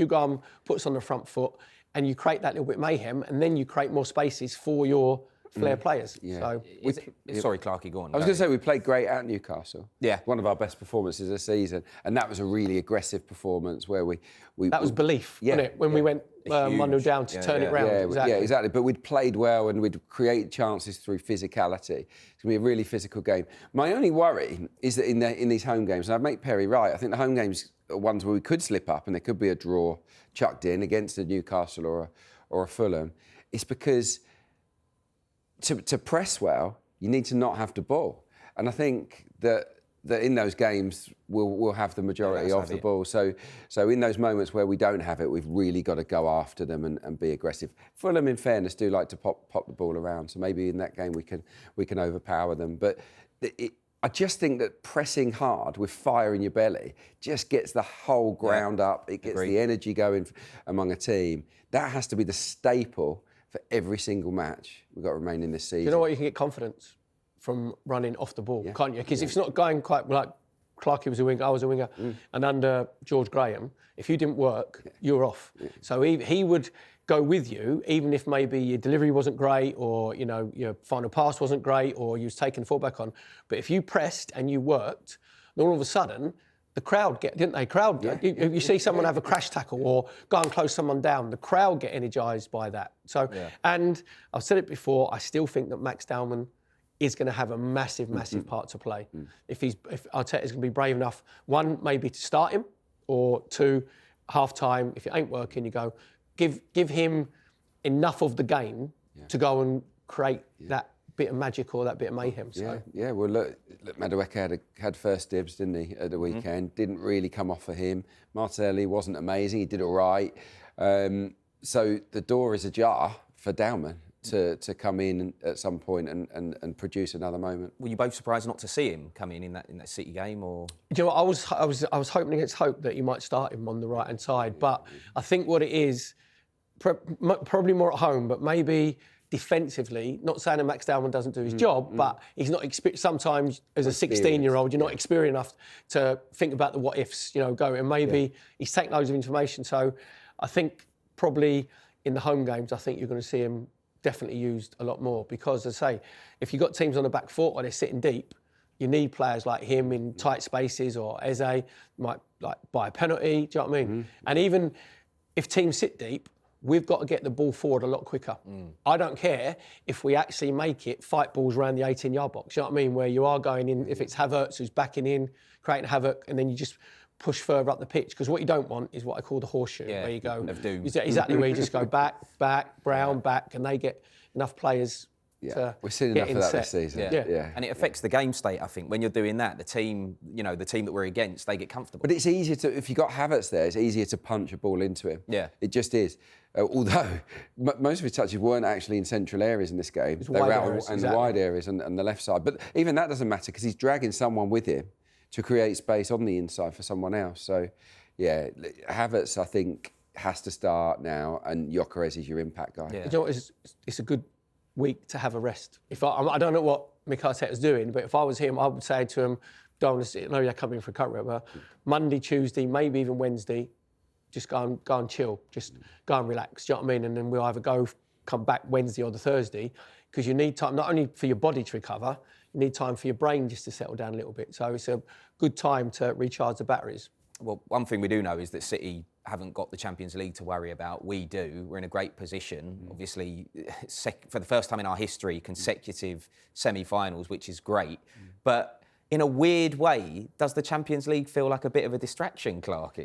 go and put us on the front foot, and you create that little bit of mayhem, and then you create more spaces for your flair players. So sorry, Clarke, go on. I was going to say we played great at Newcastle. Yeah, one of our best performances this season, and that was a really aggressive performance where we that was belief, wasn't it? When we went 1-0 down to turn it round. Yeah, exactly. But we'd played well and we'd create chances through physicality. It's going to be a really physical game. My only worry is that in these home games, and I'd make Perry right, I think the home games are ones where we could slip up and there could be a draw chucked in against a Newcastle or a Fulham. It's because to press well, you need to not have the ball. And I think that in those games, we'll have the majority of the ball. So in those moments where we don't have it, we've really got to go after them and be aggressive. Fulham, in fairness, do like to pop the ball around. So maybe in that game we can overpower them. But I just think that pressing hard with fire in your belly just gets the whole ground up. It gets the energy going among a team. That has to be the staple for every single match we've got remaining this season. You know what? You can get confidence from running off the ball, can't you? Because if it's not going quite like Clarke was a winger, I was a winger, and under George Graham, if you didn't work, you were off. So he would go with you, even if maybe your delivery wasn't great, or your final pass wasn't great, or you was taking the fullback on. But if you pressed and you worked, then all of a sudden the crowd didn't they? You see someone have a crash tackle or go and close someone down, the crowd get energised by that. So, and I've said it before, I still think that Max Dowman is going to have a massive part to play. If Arteta's going to be brave enough, one, maybe to start him, or two, half-time, if it ain't working, you go, give him enough of the game to go and create that bit of magic or that bit of mayhem. So. Yeah. Well, look, Madueke had first dibs, didn't he, at the weekend? Didn't really come off for him. Martinelli wasn't amazing. He did all right. So the door is ajar for Dowman to come in at some point and produce another moment. Were you both surprised not to see him come in that City game, or? Do you know what, I was hoping against hope that you might start him on the right hand side, but I think what it is, probably more at home, but maybe defensively, not saying that Max Dowman doesn't do his job, but he's not experienced. Sometimes as a 16-year-old, you're not experienced enough to think about the what ifs, go, and maybe he's taken loads of information. So I think probably in the home games, I think you're going to see him definitely used a lot more, because as I say, if you've got teams on the back foot or they're sitting deep, you need players like him in tight spaces, or Eze might buy a penalty, do you know what I mean? And even if teams sit deep, we've got to get the ball forward a lot quicker. I don't care if we actually make it fight balls around the 18-yard box, you know what I mean, where you are going in, if it's Havertz who's backing in, creating havoc, and then you just push further up the pitch, because what you don't want is what I call the horseshoe, where you go, exactly where you just go back, Brown, back, and they get enough players to we've seen enough of that this season. And it affects the game state, I think. When you're doing that, the team that we're against, they get comfortable. But it's easier to, if you've got Havertz there, it's easier to punch a ball into him. Yeah. It just is. Although most of his touches weren't actually in central areas in this game. They were out in the wide areas and the left side. But even that doesn't matter, because he's dragging someone with him to create space on the inside for someone else. So, Havertz, I think, has to start now, and Gyökeres is your impact guy. You know what, it's a good week to have a rest. I don't know what Mikel Arteta's doing, but if I was him, I would say to him, you're coming for a recovery, but Monday, Tuesday, maybe even Wednesday, just go and chill, just go and relax, do you know what I mean? And then we'll either come back Wednesday or the Thursday, because you need time, not only for your body to recover, you need time for your brain just to settle down a little bit. So it's a good time to recharge the batteries. Well, one thing we do know is that City haven't got the Champions League to worry about. We do. We're in a great position. Obviously, for the first time in our history, consecutive semi-finals, which is great. But in a weird way, does the Champions League feel like a bit of a distraction, Clarke?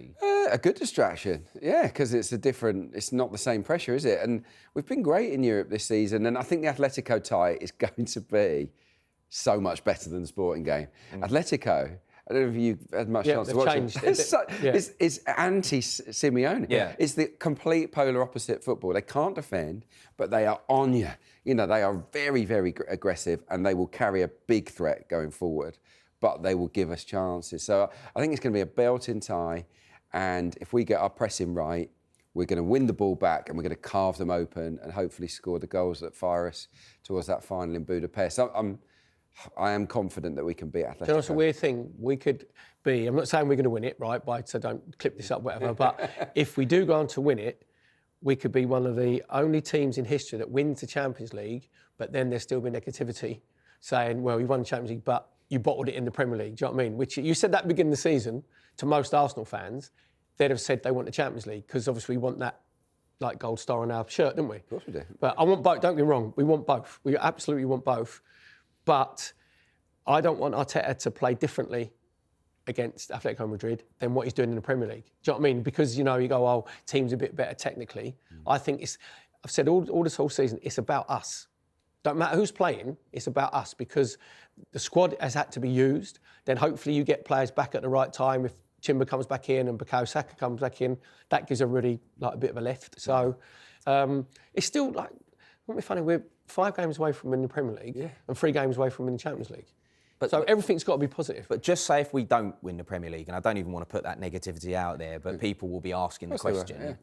A good distraction, yeah, because it's not the same pressure, is it? And we've been great in Europe this season, and I think the Atletico tie is going to be so much better than the Sporting game. Atletico, I don't know if you've had much chance to watch it. It's anti-Simeone. Yeah. It's the complete polar opposite football. They can't defend, but they are on you. You know, they are very, very aggressive, and they will carry a big threat going forward, but they will give us chances. So I think it's going to be a belting tie, and if we get our pressing right, we're going to win the ball back, and we're going to carve them open and hopefully score the goals that fire us towards that final in Budapest. I am confident that we can beat Atletico. You know, it's a weird thing. We could be, I'm not saying we're going to win it, right, so don't clip this up, whatever, but if we do go on to win it, we could be one of the only teams in history that wins the Champions League, but then there's still been negativity saying, well, you won the Champions League, but you bottled it in the Premier League. Do you know what I mean? Which you said that at the beginning of the season to most Arsenal fans, they'd have said they want the Champions League because obviously we want that like gold star on our shirt, don't we? Of course we do. But I want both, don't get me wrong, we want both. We absolutely want both. But I don't want Arteta to play differently against Atletico Madrid than what he's doing in the Premier League. Do you know what I mean? Because, you know, you go, oh, team's a bit better technically. I think I've said all this whole season, it's about us. Don't matter who's playing, it's about us because the squad has had to be used. Then hopefully you get players back at the right time. If Timber comes back in and Bukayo Saka comes back in, that gives everybody like a bit of a lift. So it's still like, wouldn't it be funny, we're 5 games away from winning the Premier League and 3 games away from winning the Champions League. So everything's got to be positive. But just say if we don't win the Premier League, and I don't even want to put that negativity out there, but people will be asking the question.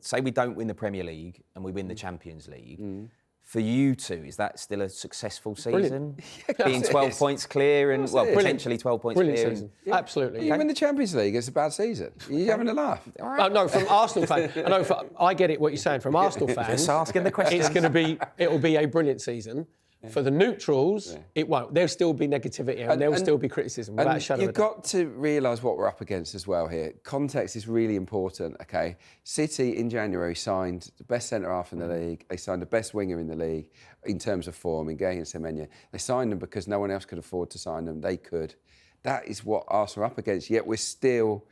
Say we don't win the Premier League and we win the Champions League. For you two, is that still a successful season? Being 12 points clear and, well, potentially 12 points Brilliant clear. season. Absolutely. You win the Champions League, it's a bad season. You're having a laugh. No, from Arsenal fans, I get it what you're saying. From Arsenal fans, Just asking the question. It'll be a brilliant season. For the neutrals, it won't. There'll still be negativity and there will still be criticism without a shadow of a doubt. You've got to realise what we're up against as well here. Context is really important, OK? City in January signed the best centre-half in the league. They signed the best winger in the league in terms of form, in Gay and Semenya. They signed them because no one else could afford to sign them. They could. That is what Arsenal are up against, yet we're still,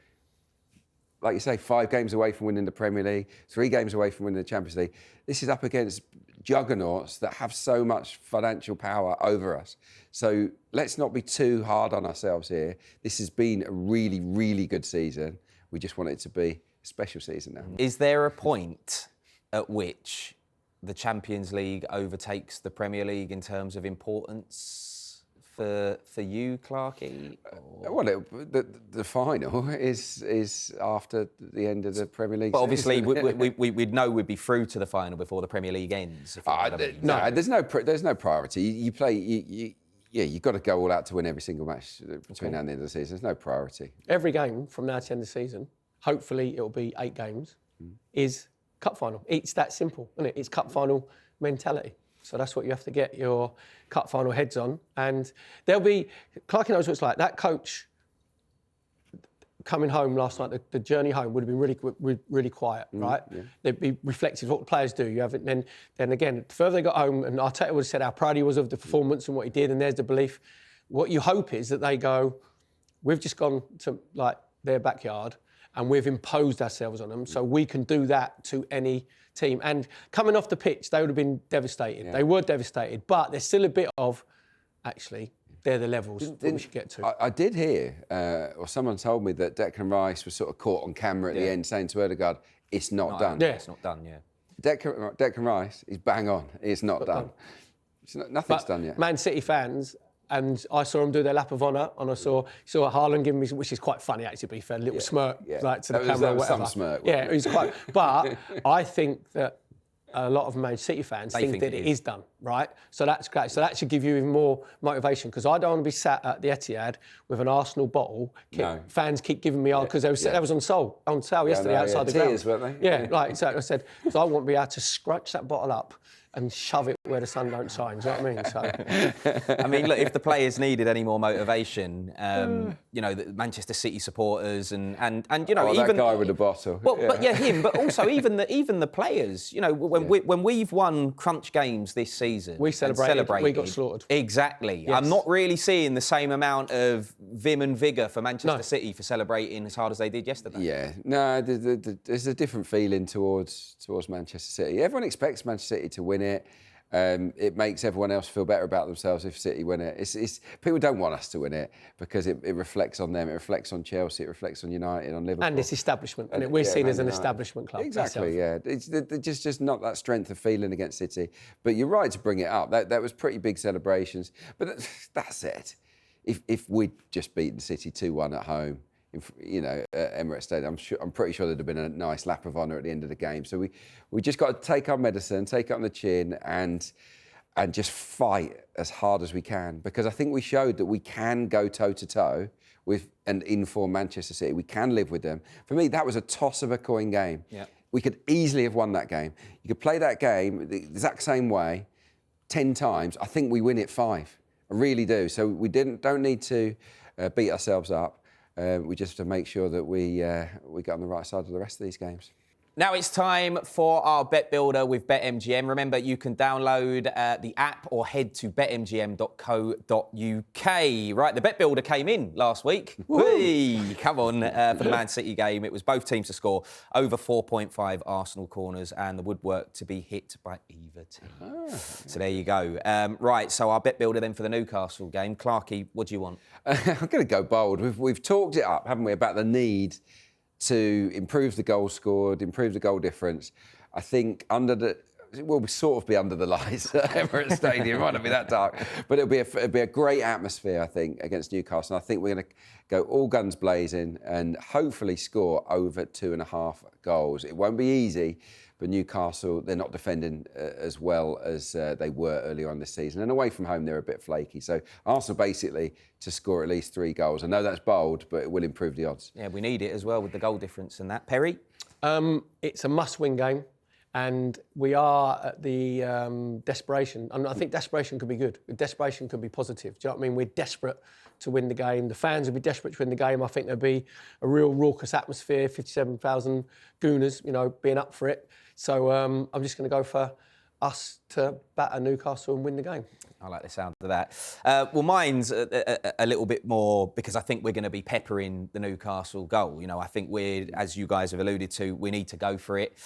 like you say, 5 games away from winning the Premier League, 3 games away from winning the Champions League. This is up against juggernauts that have so much financial power over us. So let's not be too hard on ourselves here. This has been a really, really good season. We just want it to be a special season now. Is there a point at which the Champions League overtakes the Premier League in terms of importance for you, Clarke? Well, the final is after the end of the Premier League. But obviously, season. we'd know we'd be through to the final before the Premier League ends. No, there's no priority. You play. You've got to go all out to win every single match between now and the end of the season. There's no priority. Every game from now to the end of the season, hopefully it'll be 8 games, is cup final. It's that simple, isn't it? It's cup final mentality. So that's what you have to get your cup final heads on. And there'll be, Clarke knows what it's like. That coach coming home last night, the journey home would have been really quiet, right? Yeah. They'd be reflective of what the players do. You haven't, then again, the further they got home, and Arteta would have said how proud he was of the performance and what he did, and there's the belief. What you hope is that they go, we've just gone to like their backyard and we've imposed ourselves on them, so we can do that to any team. And coming off the pitch, they would have been devastated. Yeah. They were devastated, but there's still a bit of, actually, they're the levels that we should get to. I did hear, or someone told me that Declan Rice was sort of caught on camera at the end saying to Odegaard, it's not done. Yeah. It's not done, yeah. Declan Rice is bang on. It's not done. Nothing's done yet. Man City fans, and I saw them do their lap of honour, and I saw Haaland give me, which is quite funny actually, to be fair, a little smirk like to the camera or whatever. Some smirk. Yeah, it was quite. But I think that a lot of Man City fans think that it is done. right? So that's great. So that should give you even more motivation, because I don't want to be sat at the Etihad with an Arsenal bottle. Fans keep giving me because that was on sale yesterday outside the ground. Tears, weren't they? Yeah, right. So I said, so I want to be able to scratch that bottle up and shove it where the sun don't shine. Do you know what I mean? So, I mean, look, if the players needed any more motivation, you know, the Manchester City supporters and you know, even that guy with the bottle. Well, but him, but also even the players. You know, when we've won crunch games this season, we celebrated. We got slaughtered. Exactly. Yes. I'm not really seeing the same amount of vim and vigour for Manchester City for celebrating as hard as they did yesterday. Yeah, no, there's a different feeling towards Manchester City. Everyone expects Manchester City to win it. It makes everyone else feel better about themselves if City win it. It's people don't want us to win it because it reflects on them. It reflects on Chelsea. It reflects on United, on Liverpool. And it's establishment. And we're seen as an establishment club. Exactly, yeah. It's just not that strength of feeling against City. But you're right to bring it up. That was pretty big celebrations. But that said, if we'd just beaten City 2-1 at home, you know, at Emirates Stadium, I'm pretty sure there'd have been a nice lap of honour at the end of the game. So we just got to take our medicine, take it on the chin, and just fight as hard as we can. Because I think we showed that we can go toe to toe with an in-form Manchester City. We can live with them. For me, that was a toss of a coin game. Yeah. We could easily have won that game. You could play that game the exact same way 10 times. I think we win it 5. I really do. So we don't need to beat ourselves up. We just have to make sure that we get on the right side of the rest of these games. Now it's time for our Bet Builder with BetMGM. Remember, you can download the app or head to betmgm.co.uk. Right, the Bet Builder came in last week. Whee! Come on, for the Man City game. It was both teams to score over 4.5 Arsenal corners and the woodwork to be hit by either team. So there you go. Right, so our Bet Builder then for the Newcastle game. Clarke, what do you want? I'm going to go bold. We've talked it up, haven't we, about the need to improve the goals scored, improve the goal difference. I think we'll sort of be under the lights at Emirates Stadium. It might not be that dark, but it'll be a great atmosphere, I think, against Newcastle. And I think we're going to go all guns blazing and hopefully score over 2.5 goals. It won't be easy, but Newcastle, they're not defending as well as they were earlier on this season. And away from home, they're a bit flaky. So Arsenal basically to score at least 3 goals. I know that's bold, but it will improve the odds. Yeah, we need it as well with the goal difference and that. Perry? It's a must-win game. And we are at the desperation. And I think desperation could be good. Desperation could be positive. Do you know what I mean? We're desperate to win the game. The fans would be desperate to win the game. I think there'd be a real raucous atmosphere, 57,000 Gooners, you know, being up for it. So I'm just going to go for us to batter Newcastle and win the game. I like the sound of that. Well, mine's a little bit more because I think we're going to be peppering the Newcastle goal. You know, I think as you guys have alluded to, we need to go for it.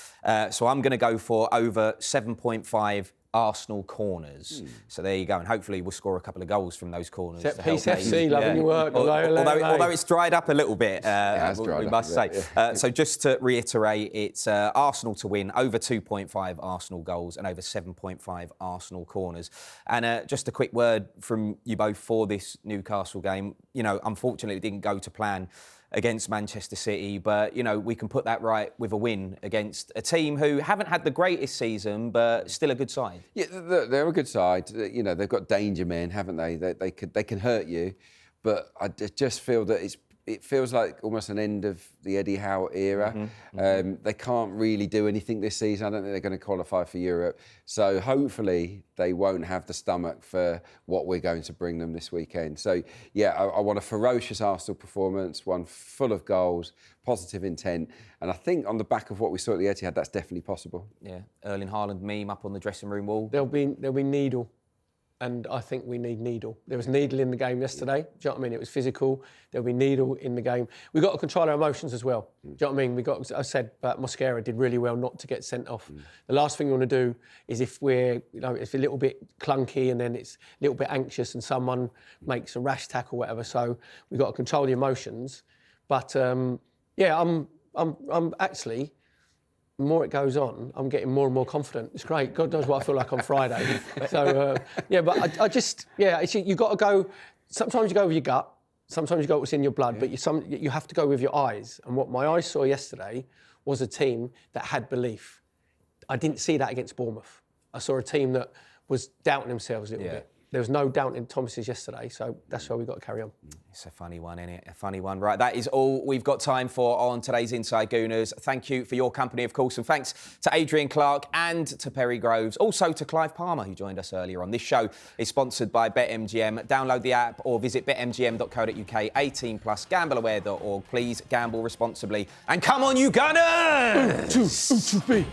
So I'm going to go for over 7.5 Arsenal corners. So there you go. And hopefully we'll score a couple of goals from those corners. Piece FC, loving your work. Although it's dried up a little bit, we must say. Yeah. So just to reiterate, it's Arsenal to win, over 2.5 Arsenal goals and over 7.5 Arsenal corners. And just a quick word from you both for this Newcastle game. You know, unfortunately it didn't go to plan against Manchester City, but, you know, we can put that right with a win against a team who haven't had the greatest season, but still a good side. Yeah, they're a good side. You know, they've got danger men, haven't they? They can hurt you, but I just feel that it feels like almost an end of the Eddie Howe era. They can't really do anything this season. I don't think they're going to qualify for Europe. So hopefully they won't have the stomach for what we're going to bring them this weekend. So, yeah, I want a ferocious Arsenal performance, one full of goals, positive intent. And I think on the back of what we saw at the Etihad, that's definitely possible. Yeah, Erling Haaland meme up on the dressing room wall. There'll be Needle. And I think we need Needle. There was Needle in the game yesterday. Do you know what I mean? It was physical. There'll be Needle in the game. We've got to control our emotions as well. Do you know what I mean? I said, but Mosquera did really well not to get sent off. The last thing we want to do is if we're, you know, it's a little bit clunky and then it's a little bit anxious and someone makes a rash tackle or whatever. So we've got to control the emotions. But yeah, I'm actually, the more it goes on, I'm getting more and more confident. It's great. God knows what I feel like on Friday. So, yeah, but I just, yeah, you've got to go, sometimes you go with your gut, sometimes you go with what's in your blood, but you have to go with your eyes. And what my eyes saw yesterday was a team that had belief. I didn't see that against Bournemouth. I saw a team that was doubting themselves a little Yeah. bit. There was no doubting Thomas's yesterday, so that's why we've got to carry on. It's a funny one, isn't it? A funny one. Right, that is all we've got time for on today's Inside Gooners. Thank you for your company, of course, and thanks to Adrian Clarke and to Perry Groves. Also to Clive Palmer, who joined us earlier on. This show is sponsored by BetMGM. Download the app or visit betmgm.co.uk, 18+, gambleaware.org. Please gamble responsibly. And come on, you Gunners! 2, 3.